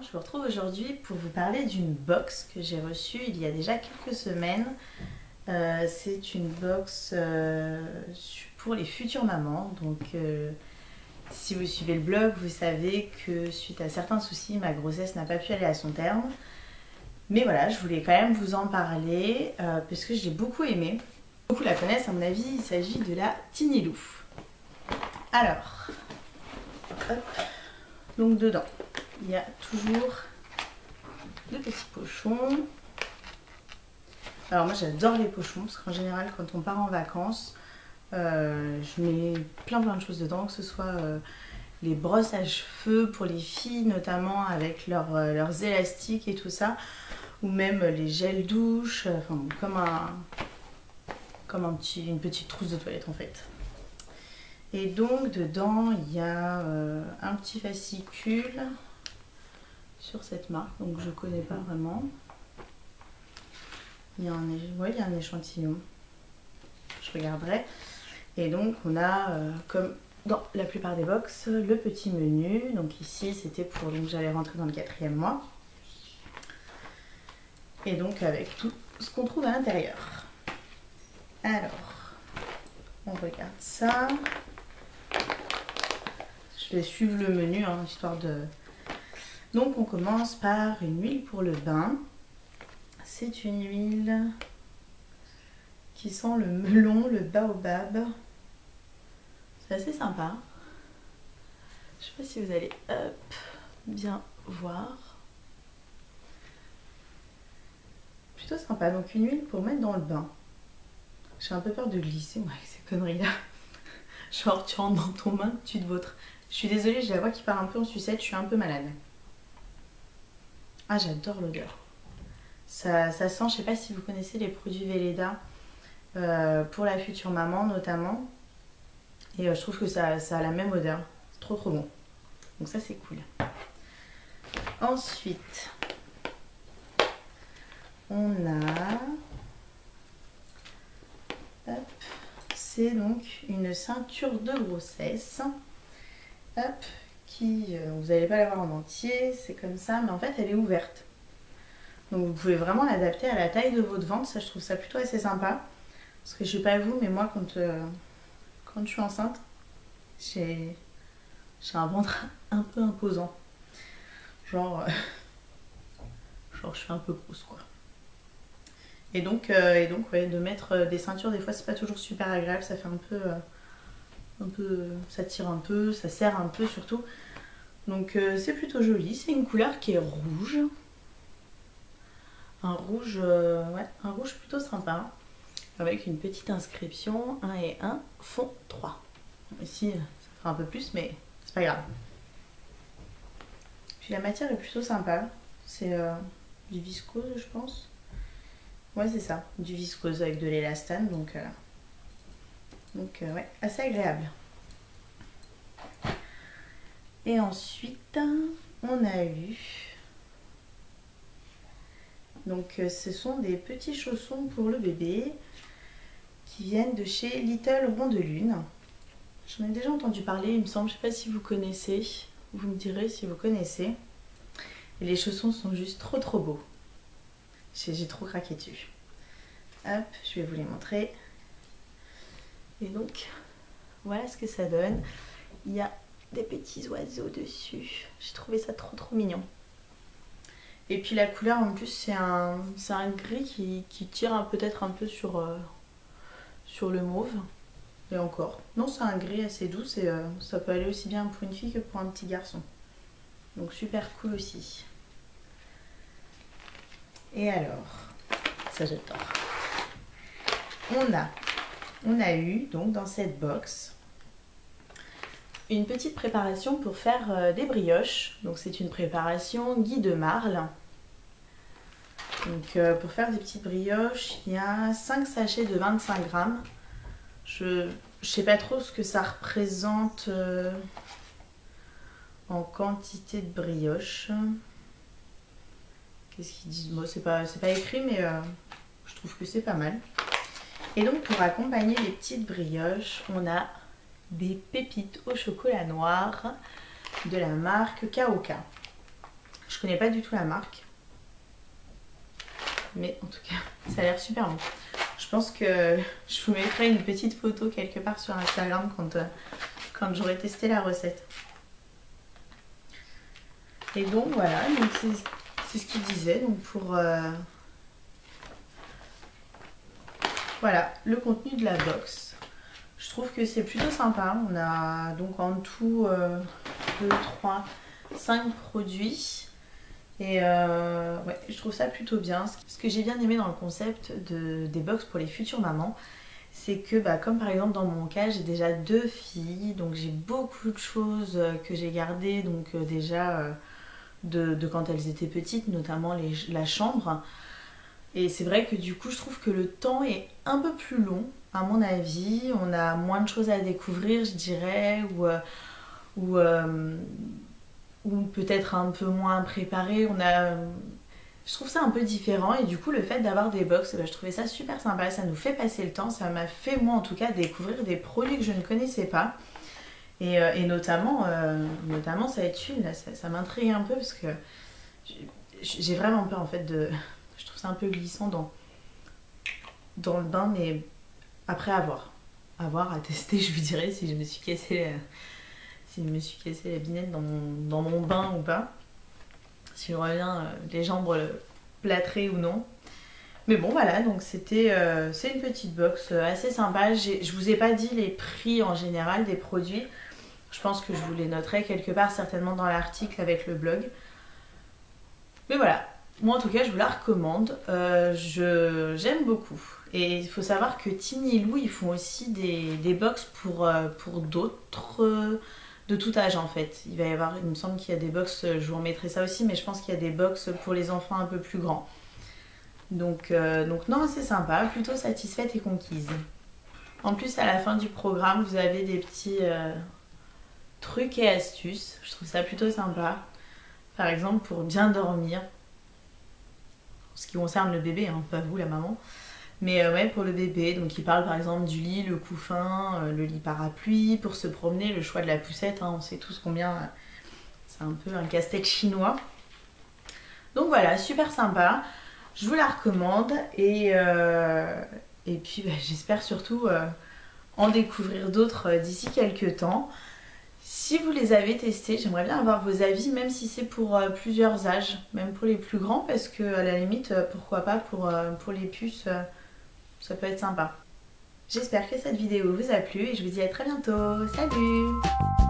je vous retrouve aujourd'hui pour vous parler d'une box que j'ai reçue il y a déjà quelques semaines. C'est une box pour les futures mamans. Donc si vous suivez le blog, vous savez que suite à certains soucis, ma grossesse n'a pas pu aller à son terme. Mais voilà, je voulais quand même vous en parler parce que je l'ai beaucoup aimée. Beaucoup la connaissent, à mon avis, il s'agit de la Tinilou. Alors, hop, donc dedans, il y a toujours de petits pochons. Alors moi j'adore les pochons parce qu'en général quand on part en vacances, je mets plein de choses dedans, que ce soit les brosses à cheveux pour les filles notamment avec leurs élastiques et tout ça, ou même les gels douche, enfin comme une petite trousse de toilette en fait. Et donc dedans il y a un petit fascicule sur cette marque, donc je connais pas vraiment. Il y a un échantillon, je regarderai. Et donc on a, comme dans la plupart des box, le petit menu. Donc ici c'était pour, donc j'allais rentrer dans le 4e mois. Et donc avec tout ce qu'on trouve à l'intérieur. Alors, on regarde ça. Je vais suivre le menu, hein, histoire de... Donc on commence par une huile pour le bain. C'est une huile qui sent le melon, le baobab. C'est assez sympa. Je ne sais pas si vous allez bien voir. Plutôt sympa. Donc une huile pour mettre dans le bain. J'ai un peu peur de glisser moi avec ces conneries-là. Genre tu rentres dans ton bain, tu te vautres. Je suis désolée, j'ai la voix qui part un peu en sucette, je suis un peu malade. Ah, j'adore l'odeur. Ça sent, je sais pas si vous connaissez les produits Velleda pour la future maman notamment. Et je trouve que ça a la même odeur. C'est trop bon. Donc ça c'est cool. Ensuite, on a... Hop, c'est donc une ceinture de grossesse. Hop, qui... vous n'allez pas la voir en entier, c'est comme ça, mais en fait elle est ouverte. Donc vous pouvez vraiment l'adapter à la taille de votre ventre, ça je trouve ça plutôt assez sympa. Parce que je sais pas vous, mais moi quand je suis enceinte, j'ai un ventre un peu imposant. Genre je suis un peu grosse quoi. Et donc ouais, de mettre des ceintures, des fois c'est pas toujours super agréable, ça fait un peu, ça tire un peu, ça serre un peu surtout. Donc c'est plutôt joli, c'est une couleur qui est rouge. Un rouge plutôt sympa, avec une petite inscription 1 et 1 font 3. Ici ça fera un peu plus mais c'est pas grave. Puis la matière est plutôt sympa, c'est du viscose je pense. Ouais c'est ça, du viscose avec de l'élastane, donc ouais, assez agréable. Et ensuite on a eu... Donc ce sont des petits chaussons pour le bébé qui viennent de chez Little Rondelune. J'en ai déjà entendu parler, il me semble, je ne sais pas si vous connaissez, vous me direz si vous connaissez. Et les chaussons sont juste trop beaux. J'ai trop craqué dessus. Hop, je vais vous les montrer. Et donc, voilà ce que ça donne. Il y a des petits oiseaux dessus. J'ai trouvé ça trop mignon. Et puis la couleur en plus c'est un gris qui tire peut-être un peu sur le mauve. Et encore. Non, c'est un gris assez doux et ça peut aller aussi bien pour une fille que pour un petit garçon. Donc super cool aussi. Et alors, ça j'adore. On a eu donc dans cette box une petite préparation pour faire des brioches. Donc c'est une préparation Guy de Marle. Donc pour faire des petites brioches, il y a 5 sachets de 25 grammes. Je sais pas trop ce que ça représente en quantité de brioches. Qu'est-ce qu'ils disent? Bon, c'est pas écrit, mais je trouve que c'est pas mal. Et donc pour accompagner les petites brioches, on a des pépites au chocolat noir de la marque Kaoka. Je Je connais pas du tout la marque. Mais en tout cas, ça a l'air super bon. Je pense que je vous mettrai une petite photo quelque part sur Instagram quand j'aurai testé la recette. Et donc voilà, c'est ce qu'il disait. Donc pour voilà, le contenu de la box. Je trouve que c'est plutôt sympa. On a donc en tout 2, 3, 5 produits. Et ouais, je trouve ça plutôt bien. Ce que j'ai bien aimé dans le concept des box pour les futures mamans, c'est que comme par exemple dans mon cas, j'ai déjà 2 filles, donc j'ai beaucoup de choses que j'ai gardées donc déjà de quand elles étaient petites, notamment la chambre. Et c'est vrai que du coup, je trouve que le temps est un peu plus long, à mon avis. On a moins de choses à découvrir, je dirais, ou peut-être un peu moins préparé. Je trouve ça un peu différent et du coup le fait d'avoir des box, je trouvais ça super sympa, ça nous fait passer le temps, ça m'a fait moi en tout cas découvrir des produits que je ne connaissais pas et notamment cette huile, là, ça m'intrigue un peu parce que j'ai vraiment peur en fait je trouve ça un peu glissant dans le bain, mais après à tester, je vous dirai si je me suis cassé la binette dans mon bain ou pas. Si je reviens les jambes plâtrées ou non. Mais bon voilà, donc c'est une petite box assez sympa. Je vous ai pas dit les prix en général des produits. Je pense que je vous les noterai quelque part certainement dans l'article avec le blog. Mais voilà, moi en tout cas je vous la recommande. J'aime beaucoup. Et il faut savoir que Tiny et Lou ils font aussi des box pour d'autres de tout âge en fait. Il va y avoir, il me semble qu'il y a des box, je vous remettrai ça aussi, mais je pense qu'il y a des box pour les enfants un peu plus grands. Donc non, c'est sympa, plutôt satisfaite et conquise. En plus, à la fin du programme, vous avez des petits trucs et astuces. Je trouve ça plutôt sympa. Par exemple, pour bien dormir. En ce qui concerne le bébé, hein, pas vous, la maman. Mais ouais, pour le bébé, donc il parle par exemple du lit, le couffin, le lit parapluie, pour se promener, le choix de la poussette, hein, on sait tous combien c'est un peu un casse-tête chinois. Donc voilà, super sympa, je vous la recommande et puis j'espère surtout en découvrir d'autres d'ici quelques temps. Si vous les avez testés, j'aimerais bien avoir vos avis, même si c'est pour plusieurs âges, même pour les plus grands, parce que à la limite, pourquoi pas pour les puces, ça peut être sympa. J'espère que cette vidéo vous a plu et je vous dis à très bientôt. Salut!